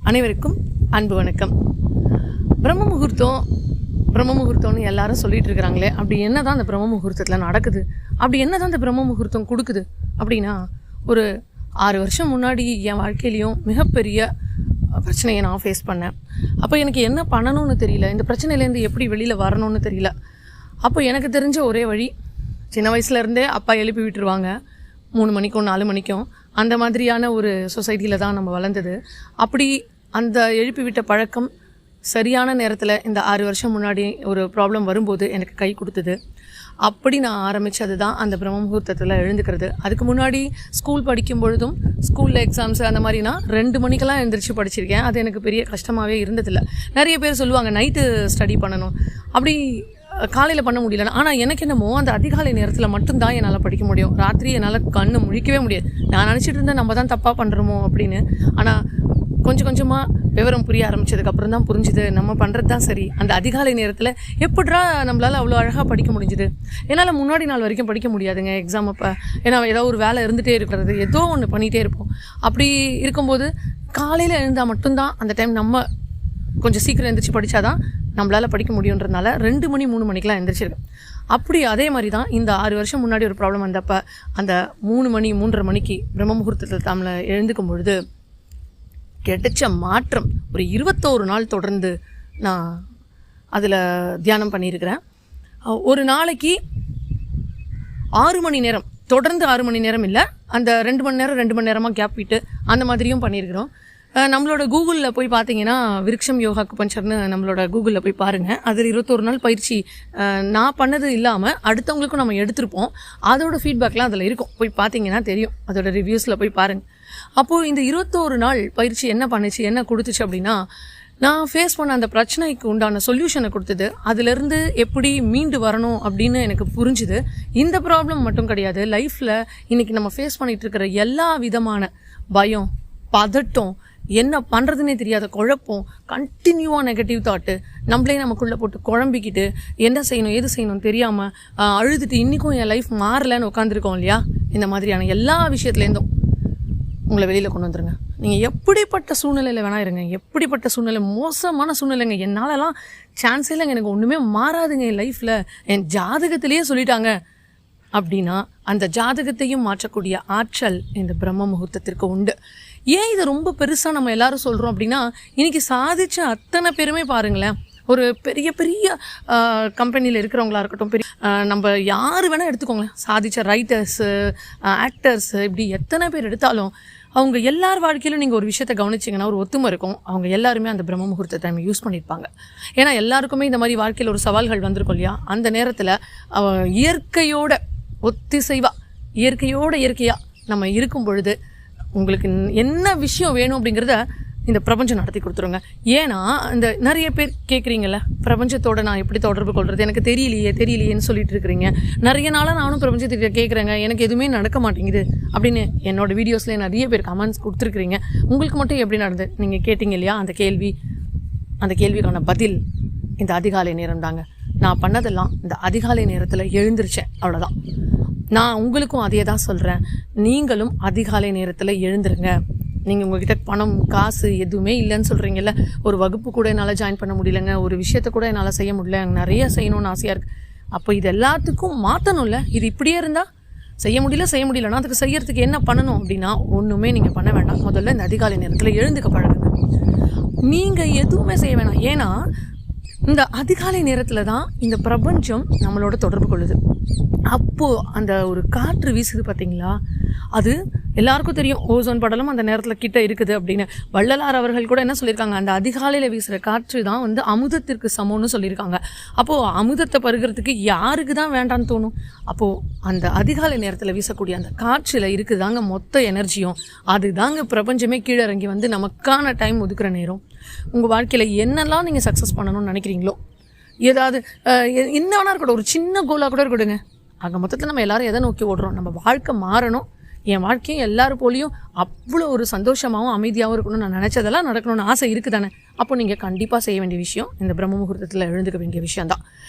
அனைவருக்கும் அன்பு வணக்கம். பிரம்ம முகூர்த்தம்னு எல்லாரும் சொல்லிட்டு இருக்கிறாங்களே, அப்படி என்ன தான் அந்த பிரம்ம முகூர்த்தத்தில் நடக்குது, அப்படி என்ன தான் அந்த பிரம்ம முகூர்த்தம் கொடுக்குது அப்படின்னா, ஒரு 6 வருஷம் முன்னாடி என் வாழ்க்கையிலையும் மிகப்பெரிய பிரச்சனையை நான் ஃபேஸ் பண்ணேன். அப்போ எனக்கு என்ன பண்ணணும்னு தெரியல, இந்த பிரச்சனையிலேருந்து எப்படி வெளியில் வரணும்னு தெரியல. அப்போ எனக்கு தெரிஞ்ச ஒரே வழி, சின்ன வயசுலேருந்தே அப்பா எழுப்பி விட்டுருவாங்க 3 மணிக்கும் 4 மணிக்கும். அந்த மாதிரியான ஒரு சொசைட்டியில் தான் நம்ம வளர்ந்தது. அப்படி அந்த எழுப்பி விட்ட பழக்கம் சரியான நேரத்தில் இந்த 6 வருஷம் முன்னாடி ஒரு ப்ராப்ளம் வரும்போது எனக்கு கை கொடுத்தது. அப்படி நான் ஆரம்பித்தது தான் அந்த பிரம்ம முகூர்த்தத்தில் எழுந்துக்கிறது. அதுக்கு முன்னாடி ஸ்கூல் படிக்கும் பொழுதும், ஸ்கூலில் எக்ஸாம்ஸ் அந்த மாதிரினா 2 மணிக்கெல்லாம் எழுந்திரிச்சு படிச்சிருக்கேன். அது எனக்கு பெரிய கஷ்டமாகவே இருந்ததில்லை. நிறைய பேர் சொல்லுவாங்க நைட்டு ஸ்டடி பண்ணணும், அப்படி காலையில் பண்ண முடியல. ஆனால் எனக்கு என்னமோ அந்த அதிகாலை நேரத்தில் மட்டும்தான் என்னால் படிக்க முடியும். ராத்திரி என்னால் கண்ணு முழிக்கவே முடியாது. நான் நினச்சிட்டு இருந்தேன் நம்ம தான் தப்பாக பண்ணுறோமோ அப்படின்னு. ஆனால் கொஞ்சம் கொஞ்சமாக விவரம் புரிய ஆரம்பித்ததுக்கப்புறம் தான் புரிஞ்சுது நம்ம பண்ணுறது தான் சரி. அந்த அதிகாலை நேரத்தில் எப்படிரா நம்மளால் அவ்வளோ அழகாக படிக்க முடிஞ்சுது. என்னால் முன்னாடி நாள் வரைக்கும் படிக்க முடியாதுங்க எக்ஸாம் அப்போ. ஏன்னா ஏதோ ஒரு வேலை இருந்துகிட்டே இருக்கிறது, ஏதோ ஒன்று பண்ணிகிட்டே இருப்போம். அப்படி இருக்கும்போது காலையில் எழுந்தால் மட்டும்தான் அந்த டைம் நம்ம கொஞ்சம் சீக்கிரம் எழுந்திரிச்சு படித்தாதான் நம்மளால் படிக்க முடியுன்றதுனால 2 மணி 3 மணிக்கெலாம் எழுந்திரிச்சிருக்கேன். அப்படி அதே மாதிரி தான் இந்த 6 வருஷம் முன்னாடி ஒரு ப்ராப்ளம் வந்தப்போ அந்த 3 மணி 3:30 மணிக்கு பிரம்ம முகூர்த்தத்தில் தமிழை எழுந்துக்கும் பொழுது கிடைச்ச மாற்றம். ஒரு 21 நாள் தொடர்ந்து நான் அதில் தியானம் பண்ணியிருக்கிறேன். ஒரு நாளைக்கு 6 மணி நேரம், தொடர்ந்து 6 மணி நேரம் இல்லை, அந்த 2 மணி நேரம் 2 மணி நேரமாக கேப் விட்டு அந்த மாதிரியும் பண்ணியிருக்கிறோம். நம்மளோட கூகுளில் போய் பார்த்தீங்கன்னா விருக்ஷம் யோகா குபஞ்சர்னு நம்மளோட கூகுளில் போய் பாருங்கள். அதில் 21 நாள் பயிற்சி நான் பண்ணது இல்லாமல் அடுத்தவங்களுக்கும் நம்ம எடுத்திருப்போம். அதோட ஃபீட்பேக்லாம் அதில் இருக்கும், போய் பார்த்தீங்கன்னா தெரியும். அதோட ரிவ்யூஸில் போய் பாருங்கள். அப்போது இந்த 21 நாள் பயிற்சி என்ன பண்ணுச்சு, என்ன கொடுத்துச்சு அப்படின்னா, நான் ஃபேஸ் பண்ண அந்த பிரச்சனைக்கு உண்டான சொல்யூஷனை கொடுத்தது. அதிலிருந்து எப்படி மீண்டு வரணும் அப்படின்னு எனக்கு புரிஞ்சுது. இந்த ப்ராப்ளம் மட்டும் கிடையாது, லைஃப்பில் இன்றைக்கி நம்ம ஃபேஸ் பண்ணிகிட்டு இருக்கிற எல்லா விதமான பயம், பதட்டம், என்ன பண்ணுறதுனே தெரியாத குழப்பம், கண்டினியூவாக நெகட்டிவ் தாட்டு, நம்மளே நமக்குள்ளே போட்டு குழம்பிக்கிட்டு என்ன செய்யணும் ஏது செய்யணும் தெரியாமல் அழுதுட்டு இன்றைக்கும் என் லைஃப் மாறலைன்னு உட்காந்துருக்கோம் இல்லையா. இந்த மாதிரியான எல்லா விஷயத்துலேருந்தும் உங்களை வெளியில் கொண்டு வந்துருங்க. நீங்கள் எப்படிப்பட்ட சூழ்நிலையில் வேணா இருங்க, எப்படிப்பட்ட சூழ்நிலை, மோசமான சூழ்நிலைங்க, என்னாலலாம் சான்ஸே இல்லைங்க, எனக்கு ஒன்றுமே மாறாதுங்க என் லைஃப்பில், என் ஜாதகத்திலேயே சொல்லிட்டாங்க அப்படின்னா அந்த ஜாதகத்தையும் மாற்றக்கூடிய ஆற்றல் இந்த பிரம்ம முகூர்த்தத்திற்கு உண்டு. ஏன் இதை ரொம்ப பெருசாக நம்ம எல்லாரும் சொல்கிறோம் அப்படின்னா, இன்றைக்கி சாதித்த அத்தனை பேருமே பாருங்களேன், ஒரு பெரிய பெரிய கம்பெனியில் இருக்கிறவங்களா இருக்கட்டும், பெரிய நம்ம யார் வேணால் எடுத்துக்கோங்களேன், சாதித்த ரைட்டர்ஸு, ஆக்டர்ஸு, இப்படி எத்தனை பேர் எடுத்தாலும் அவங்க எல்லார் வாழ்க்கையிலும் நீங்கள் ஒரு விஷயத்தை கவனிச்சிங்கன்னா ஒரு ஒத்துமை இருக்கும். அவங்க எல்லாருமே அந்த பிரம்ம முகூர்த்த டைம் யூஸ் பண்ணியிருப்பாங்க. ஏன்னா எல்லாருக்குமே இந்த மாதிரி வாழ்க்கையில் ஒரு சவால்கள் வந்திருக்கும் இல்லையா. அந்த நேரத்தில் இயற்கையோட ஒத்திசைவாக, இயற்கையாக நம்ம இருக்கும் பொழுது உங்களுக்கு என்ன விஷயம் வேணும் அப்படிங்கிறத இந்த பிரபஞ்சம் நடத்தி கொடுத்துருங்க. ஏன்னா இந்த நிறைய பேர் கேட்குறீங்கல்ல, பிரபஞ்சத்தோட நான் எப்படி தொடர்பு கொள்வது, எனக்கு தெரியலையேன்னு சொல்லிட்டு இருக்கிறீங்க. நிறைய நாளாக நானும் பிரபஞ்சத்திட்ட கேட்குறேங்க, எனக்கு எதுவுமே நடக்க மாட்டேங்குது அப்படின்னு என்னோட வீடியோஸில் நிறைய பேர் கமெண்ட்ஸ் கொடுத்துருக்குறீங்க. உங்களுக்கு மட்டும் எப்படி நடந்தது நீங்கள் கேட்டிங்க இல்லையா, அந்த கேள்விக்கான பதில் இந்த அதிகாலை நேரம் தாங்க. நான் பண்ணதெல்லாம் இந்த அதிகாலை நேரத்தில் எழுந்திருச்சேன், அவ்வளோதான். நான் உங்களுக்கும் அதே தான் சொல்கிறேன், நீங்களும் அதிகாலை நேரத்தில் எழுந்துருங்க. நீங்கள் உங்கள்கிட்ட பணம் காசு எதுவுமே இல்லைன்னு சொல்கிறீங்கல்ல, ஒரு வகுப்பு கூட என்னால் ஜாயின் பண்ண முடியலைங்க, ஒரு விஷயத்தை கூட என்னால் செய்ய முடியல, எனக்கு நிறைய செய்யணும்னு ஆசையாக இருக்குது. அப்போ இது எல்லாத்துக்கும் மாற்றணும்ல. இது இப்படியே இருந்தால் செய்ய முடியலன்னா அதுக்கு செய்யறதுக்கு என்ன பண்ணணும் அப்படின்னா, ஒன்றுமே நீங்கள் பண்ண வேண்டாம். முதல்ல இந்த அதிகாலை நேரத்தில் எழுந்துக்க பழகுங்க. நீங்கள் எதுவுமே செய்ய வேணாம். ஏன்னா இந்த அதிகாலை நேரத்தில் தான் இந்த பிரபஞ்சம் நம்மளோட தொடர்பு கொள்ளுது. அப்போது அந்த ஒரு காற்று வீசுது பார்த்தீங்களா, அது எல்லாருக்கும் தெரியும், ஓசோன் படலம் அந்த நேரத்தில் கிட்ட இருக்குது அப்படின்னு. வள்ளலார் அவர்கள் கூட என்ன சொல்லியிருக்காங்க, அந்த அதிகாலையில் வீசுகிற காற்று தான் அமுதத்திற்கு சமம்னு சொல்லியிருக்காங்க. அப்போது அமுதத்தை பருகிறதுக்கு யாருக்கு தான் வேண்டான்னு தோணும். அப்போது அந்த அதிகாலை நேரத்தில் வீசக்கூடிய அந்த காற்றில் இருக்குதாங்க மொத்த எனர்ஜியும். அது தாங்க பிரபஞ்சமே கீழே இறங்கி நமக்கான டைம் ஒதுக்குற நேரம். உங்கள் வாழ்க்கையில் என்னெல்லாம் நீங்கள் சக்ஸஸ் பண்ணணும்னு நினைக்கிறீங்களோ, ஏதாவது என்ன வேணா இருக்கட்டும், ஒரு சின்ன கோலாக கூட இருக்கட்டுங்க, அங்கே மொத்தத்தில் நம்ம எல்லாரும் எதை நோக்கி ஓடுறோம், நம்ம வாழ்க்கை மாறணும், என் வாழ்க்கையும் எல்லாரும் போலியும் அவ்வளோ ஒரு சந்தோஷமாகவும் அமைதியாகவும் இருக்கணும்னு நான் நினச்சதெல்லாம் நடக்கணும்னு ஆசை இருக்குது தானே. அப்போ நீங்கள் கண்டிப்பாக செய்ய வேண்டிய விஷயம் இந்த பிரம்ம முகூர்த்தத்தில் எழுந்துக்க வேண்டிய விஷயந்தான்.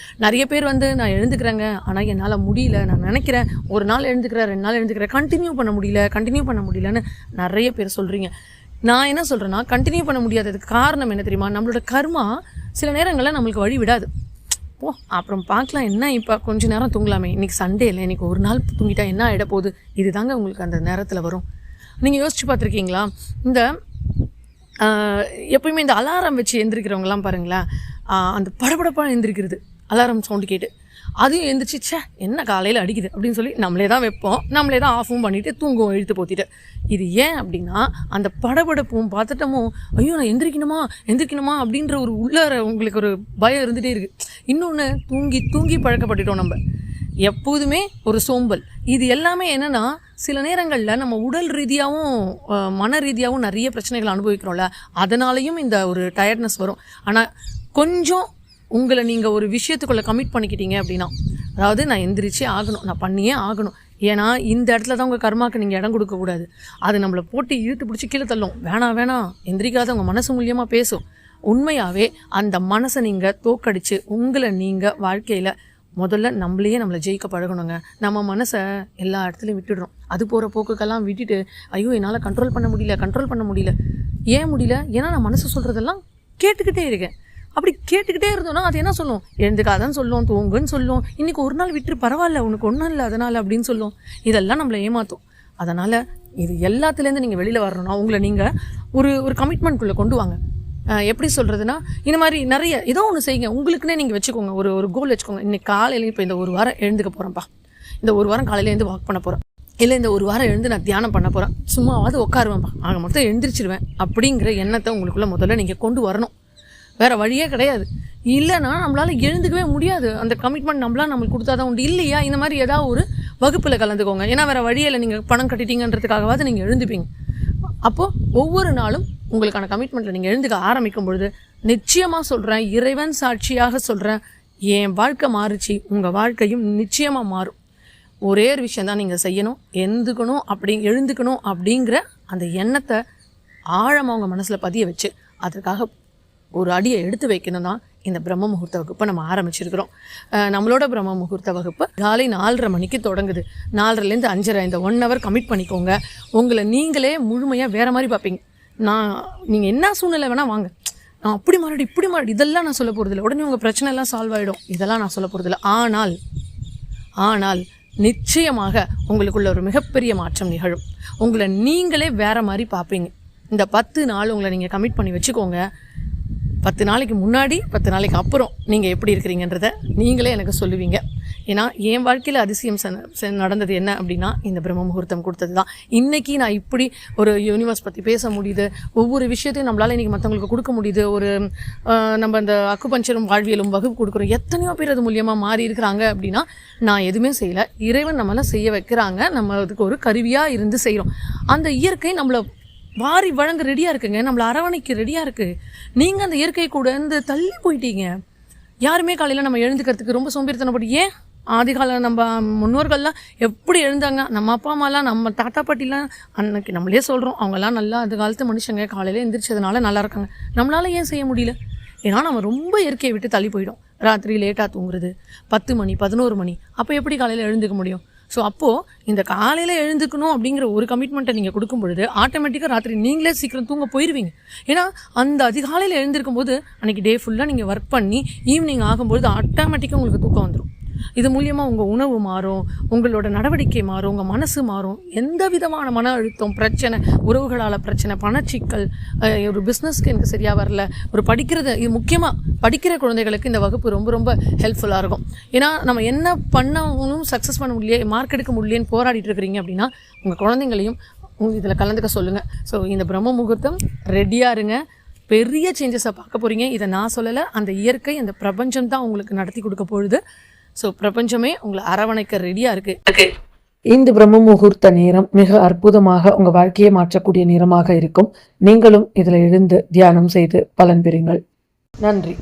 நிறைய பேர் நான் எழுந்துக்கிறேங்க, ஆனால் என்னால் முடியல, நான் நினைக்கிறேன் ஒரு நாள் எழுந்துக்கிறேன் 2 நாள் எழுந்துக்கிறேன், கண்டினியூ பண்ண முடியலன்னு நிறைய பேர் சொல்கிறீங்க. நான் என்ன சொல்கிறேன்னா, கண்டினியூ பண்ண முடியாததுக்கு காரணம் என்ன தெரியுமா? நம்மளோட கர்மா சில நேரங்களில் நம்மளுக்கு வழி விடாது. ஓ அப்புறம் பார்க்கலாம், என்ன இப்போ கொஞ்ச நேரம் தூங்கலாமே, இன்றைக்கி சண்டே இல்லை, இன்றைக்கி ஒரு நாள் தூங்கிட்டா என்ன ஆகிட போகுது, இது தாங்க உங்களுக்கு அந்த நேரத்தில் வரும். நீங்கள் யோசிச்சு பார்த்துருக்கீங்களா? இந்த எப்பயுமே இந்த அலாரம் வச்சு எந்திரிக்கிறவங்கலாம் பாருங்களேன், அந்த படபடப்பாக எந்திரிக்கிறது அலாரம் சவுண்டு கேட்டு, அதையும் எழுந்திரிச்சு என்ன காலையில் அடிக்குது அப்படின்னு சொல்லி நம்மளே தான் வைப்போம், நம்மளே தான் ஆஃபும் பண்ணிவிட்டு தூங்குவோம் இழுத்து போத்திட்டு. இது ஏன் அப்படின்னா, அந்த படபடப்பும் பார்த்துட்டமும் ஐயோ நான் எந்திரிக்கணுமா அப்படின்ற ஒரு உள்ளார உங்களுக்கு ஒரு பயம் இருந்துகிட்டே இருக்குது. இன்னொன்று, தூங்கி தூங்கி பழக்கப்பட்டுட்டோம் நம்ம, எப்போதுமே ஒரு சோம்பல். இது எல்லாமே என்னென்னா, சில நேரங்களில் நம்ம உடல் ரீதியாகவும் மன ரீதியாகவும் நிறைய பிரச்சனைகள் அனுபவிக்கிறோம்ல, அதனாலையும் இந்த ஒரு டயர்ட்னஸ் வரும். ஆனால் கொஞ்சம் உங்களை நீங்கள் ஒரு விஷயத்துக்குள்ளே கமிட் பண்ணிக்கிட்டீங்க அப்படின்னா, அதாவது நான் எந்திரிச்சே ஆகணும், நான் பண்ணியே ஆகணும், ஏன்னா இந்த இடத்துல தான் உங்கள் கர்மாவுக்கு நீங்கள் இடம் கொடுக்கக்கூடாது, அது நம்மளை போட்டு இழுத்து பிடிச்சி கீழே தள்ளும், வேணாம் எந்திரிக்காத உங்கள் மனசு மூலியமாக பேசும். உண்மையாகவே அந்த மனசை நீங்கள் தோக்கடிச்சு உங்களை நீங்கள் வாழ்க்கையில் முதல்ல நம்மளை ஜெயிக்க பழகணுங்க. நம்ம மனசை எல்லா இடத்துலையும் விட்டுடுறோம். அது போகிற போக்குக்கெல்லாம் விட்டுட்டு ஐயோ என்னால் கண்ட்ரோல் பண்ண முடியல. ஏன் முடியல? ஏன்னா நான் மனசு சொல்கிறதெல்லாம் கேட்டுக்கிட்டே இருக்கேன். அப்படி கேட்டுக்கிட்டே இருந்தோன்னா அது என்ன சொல்லும்? எழுந்துக்காதான் சொல்லும், தூங்குன்னு சொல்லும், இன்றைக்கி ஒரு நாள் விட்டு பரவாயில்ல உனக்கு ஒன்றும் இல்லை அதனால் அப்படின்னு சொல்லும். இதெல்லாம் நம்மளை ஏமாற்றும். அதனால் இது எல்லாத்துலேருந்து நீங்கள் வெளியில் வரணும்னா உங்களை நீங்கள் ஒரு கமிட்மெண்ட்குள்ளே கொண்டு வாங்க. எப்படி சொல்கிறதுனா, இந்த மாதிரி நிறைய ஏதோ ஒன்று செய்யுங்க, உங்களுக்குன்னே நீங்கள் வச்சுக்கோங்க, ஒரு கோல் வச்சுக்கோங்க. இன்றைக்கி காலையில் இப்போ இந்த ஒரு வாரம் எழுந்துக்க போகிறேன்ப்பா, இந்த ஒரு வாரம் காலையில் எழுந்து வாக் பண்ண போகிறேன், இல்லை இந்த ஒரு வாரம் எழுந்து நான் தியானம் பண்ண போகிறேன், சும்மாவது உட்காருவேன்ப்பா, ஆக மொத்தம் எழுந்திரிச்சிடுவேன் அப்படிங்கிற எண்ணத்தை உங்களுக்குள்ளே முதல்ல நீங்கள் கொண்டு வரணும். வேறு வழியே கிடையாது. இல்லைன்னா நம்மளால் எழுந்துக்கவே முடியாது. அந்த கமிட்மெண்ட் நம்மளுக்கு கொடுத்தா தான் உண்டு. இல்லையா இந்த மாதிரி ஏதாவது ஒரு வகுப்பில் கலந்துக்கோங்க. ஏன்னா வேறு வழியில் நீங்கள் பணம் கட்டிட்டீங்கன்றதுக்காகவாது நீங்கள் எழுந்துப்பீங்க. அப்போது ஒவ்வொரு நாளும் உங்களுக்கான கமிட்மெண்ட்டில் நீங்கள் எழுந்துக்க ஆரம்பிக்கும் பொழுது நிச்சயமாக சொல்கிறேன், இறைவன் சாட்சியாக சொல்கிறேன், என் வாழ்க்கை மாறுச்சு, உங்கள் வாழ்க்கையும் நிச்சயமாக மாறும். ஒரே ஒரு விஷயந்தான் நீங்கள் செய்யணும், எழுந்துக்கணும் அப்படிங்கிற அந்த எண்ணத்தை ஆழமாக உங்கள் மனசில் பதிய வச்சு அதற்காக ஒரு அடியை எடுத்து வைக்கணும் தான் இந்த பிரம்ம முகூர்த்த வகுப்பை நம்ம ஆரம்பிச்சிருக்கிறோம். நம்மளோட பிரம்ம முகூர்த்த வகுப்பு காலை 4:30 மணிக்கு தொடங்குது. 4:30லேருந்து 5:30 இந்த 1 hour கமிட் பண்ணிக்கோங்க. உங்களை நீங்களே முழுமையாக வேறு மாதிரி பார்ப்பீங்க. நீங்கள் என்ன சூழ்நிலை வேணால் வாங்க, நான் அப்படி மாறிடு இதெல்லாம் நான் சொல்ல போகிறதில்ல, உடனே உங்கள் பிரச்சனை எல்லாம் சால்வ் ஆகிடும், இதெல்லாம் நான் சொல்ல போகிறதில்ல. ஆனால் நிச்சயமாக உங்களுக்குள்ள ஒரு மிகப்பெரிய மாற்றம் நிகழும். உங்களை நீங்களே வேறு மாதிரி பார்ப்பீங்க. இந்த 10 நாள் உங்களை நீங்கள் கமிட் பண்ணி வச்சுக்கோங்க. 10 நாளைக்கு முன்னாடி 10 நாளைக்கு அப்புறம் நீங்கள் எப்படி இருக்கிறீங்கன்றத நீங்களே எனக்கு சொல்லுவீங்க. ஏன்னா என் வாழ்க்கையில் அதிசயம் நடந்தது என்ன அப்படின்னா, இந்த பிரம்ம முகூர்த்தம் கொடுத்தது தான். இன்றைக்கி நான் இப்படி ஒரு யூனிவர்ஸ் பற்றி பேச முடியுது, ஒவ்வொரு விஷயத்தையும் நம்மளால் இன்றைக்கி மற்றவங்களுக்கு கொடுக்க முடியுது. நம்ம அந்த அக்குபஞ்சரும் வாழ்வியலும் வகுப்பு கொடுக்குறோம், எத்தனையோ பேர் அது மூலியமாக மாறி இருக்கிறாங்க அப்படின்னா நான் எதுவுமே செய்யலை, இறைவன் நம்மளை செய்ய வைக்கிறாங்க, நம்ம அதுக்கு ஒரு கருவியாக இருந்து செய்கிறோம். அந்த இயற்கை நம்மளை வாரி வழங்க ரெடியாக இருக்குங்க, நம்மளை அரவணைக்கு ரெடியாக இருக்குது. நீங்கள் அந்த இயற்கை கூட இருந்து தள்ளி போயிட்டீங்க. யாருமே காலையில் நம்ம எழுந்துக்கிறதுக்கு ரொம்ப சோம்பேறித்தனப்பட்டு, ஏன் ஆதிகாலம் நம்ம முன்னோர்கள்லாம் எப்படி எழுந்தாங்க, நம்ம அப்பா அம்மாலாம் நம்ம தாத்தா பாட்டிலாம் அன்னைக்கு நம்மளே சொல்கிறோம், அவங்கெல்லாம் நல்லா அந்த காலத்து மனுஷங்க காலையில் எழுந்திரிச்சதுனால நல்லா இருக்காங்க. நம்மளால் ஏன் செய்ய முடியல? ஏன்னா நம்ம ரொம்ப இயற்கையை விட்டு தள்ளி போயிடும். ராத்திரி லேட்டாக தூங்குறது, 10 மணி 11 மணி, அப்போ எப்படி காலையில் எழுந்துக்க முடியும்? ஸோ அப்போது இந்த காலையில் எழுந்துக்கணும் அப்படிங்கிற ஒரு கமிட்மெண்ட்டை நீங்கள் கொடுக்கும் பொழுது ஆட்டோமேட்டிக்காக ராத்திரி நீங்களே சீக்கிரம் தூங்க போயிடுவீங்க. ஏன்னா அந்த அதிகாலையில் எழுந்திருக்கும் போது அன்றைக்கி டே ஃபுல்லாக நீங்கள் ஒர்க் பண்ணி ஈவினிங் ஆகும்போது ஆட்டோமேட்டிக்காக உங்களுக்கு தூக்கம் வந்துடும். இது மூலியமாக உங்கள் உணவு மாறும், உங்களோட நடவடிக்கை மாறும், உங்கள் மனசு மாறும். எந்த விதமான மன அழுத்தம், பிரச்சனை, உறவுகளால் பிரச்சனை, பணச்சிக்கல், ஒரு பிஸ்னஸ்க்கு எனக்கு சரியாக வரல, இது முக்கியமாக படிக்கிற குழந்தைகளுக்கு இந்த வகுப்பு ரொம்ப ரொம்ப ஹெல்ப்ஃபுல்லாக இருக்கும். ஏன்னா நம்ம என்ன பண்ணவும் சக்ஸஸ் பண்ண முடியல, மார்க் எடுக்க முடியலன்னு போராடிட்டு இருக்கிறீங்க அப்படின்னா உங்கள் குழந்தைங்களையும் இதில் கலந்துக்க சொல்லுங்கள். ஸோ இந்த பிரம்ம முகூர்த்தம் ரெடியாக இருங்க, பெரிய சேஞ்சஸை பார்க்க போகிறீங்க. இதை நான் சொல்லலை, அந்த இயற்கை, அந்த பிரபஞ்சம் தான் உங்களுக்கு நடத்தி கொடுக்க பொழுது. ஸோ பிரபஞ்சமே உங்களை அரவணைக்க ரெடியாக இருக்குது. இந்த பிரம்ம முகூர்த்த நேரம் மிக அற்புதமாக உங்கள் வாழ்க்கையை மாற்றக்கூடிய நேரமாக இருக்கும். நீங்களும் இதில் எழுந்து தியானம் செய்து பலன் பெறுங்கள். நன்றி.